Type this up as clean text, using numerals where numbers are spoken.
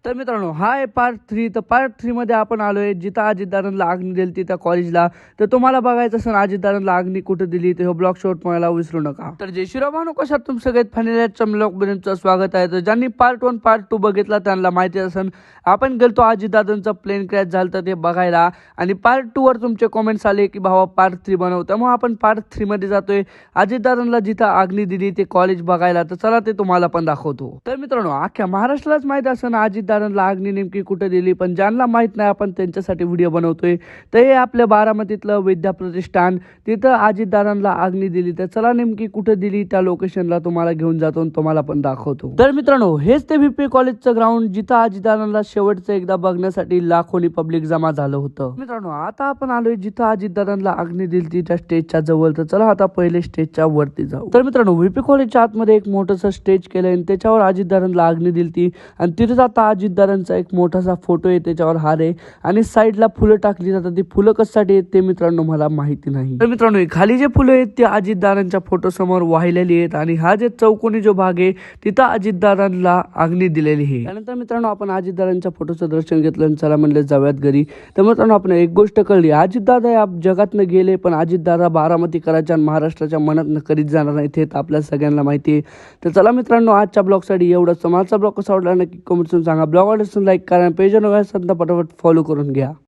तर मित्रांनो हा आहे पार्ट 3. तर पार्ट 3 मध्ये आपण आलोय जिथं अजितदादांना आग्नी दिली त्या कॉलेजला. तर तुम्हाला बघायचं असेल अजितदादांना आग्नी कुठे दिली तर हे ब्लॉग शॉट पाहायला विसरू नका. तर जय श्रीराम भाऊ, कशा तुम सगळ्यात फायनल ब्लॉग मध्ये स्वागत आहे. तर ज्यांनी पार्ट 1 पार्ट 2 बघितला त्यांना माहिती असेल आपण गेलतो अजितदादांचा प्लेन क्रॅश झालं ते बघायला आणि पार्ट 2 वर तुमचे कमेंट्स आले की भावा पार्ट 3 बनव. त्यामुळे आपण पार्ट 3 मध्ये जातोय अजितदादांना जिथं आग्नी दिली ते कॉलेज बघायला. तर चला ते तुम्हाला पण दाखवतो. तर मित्रांनो अख्ख्या महाराष्ट्रालाच माहित असेल अजितदादांना आग्नी नेमकी कुठे दिली, पण ज्यांना माहित नाही आपण त्यांच्यासाठी व्हिडिओ बनवतोय. तर हे आपल्या बारामतीतलं विद्या प्रतिष्ठान, तिथं अजितदादांना आग्नी दिली. तर चला नेमकी कुठे दिली त्या लोकेशनला तुम्हाला घेऊन जातो आणि तुम्हाला पण दाखवतो. तर मित्रांनो हेच ते व्हीपी कॉलेजचं ग्राउंड जिथं अजितदादांना शेवटचं एकदा बघण्यासाठी लाखोनी पब्लिक जमा झालं होतं. मित्रांनो आता आपण आलोय जिथं अजितदादांना आग्नी दिली त्या स्टेजच्या जवळ. तर चला आता पहिले स्टेजच्या वरती जाऊ. तर मित्रांनो व्हीपी कॉलेजच्या आतमध्ये एक मोठंसं स्टेज केलंय आणि त्याच्यावर अजितदादांना आग्नी दिली आणि तिथेच आता अजितदादांचा एक मोठासा फोटो आहे, त्याच्यावर हार आहे आणि साईडला फुलं टाकली जातात. ती फुलं कशासाठी आहेत ते मित्रांनो मला माहिती नाही. तर मित्रांनो खाली जे फुलं आहेत ते अजितदादांच्या फोटो समोर वाहिलेली आहेत आणि हा जे चौकोनी जो भाग आहे तिथं अजितदादांना आग्नी दिलेली आहे. त्यानंतर मित्रांनो आपण अजितदादांच्या फोटोचं दर्शन घेतलं आणि चला म्हणले जाऊयात घरी. तर मित्रांनो आपण एक गोष्ट कळली, अजितदादा या जगातनं गेले पण अजितदादा बारामतीकरांच्या महाराष्ट्राच्या मनातनं कधीच जाणार नाही हे आपल्या सगळ्यांना माहिती आहे. तर चला मित्रांनो आजच्या ब्लॉगसाठी एवढंच. माझा ब्लॉग कसा आवडला नक्की कमेंट करून सांगा. ब्लॉग आवडला लाईक करा, पेजवर नव्या असताना पटापट फॉलो करून घ्या.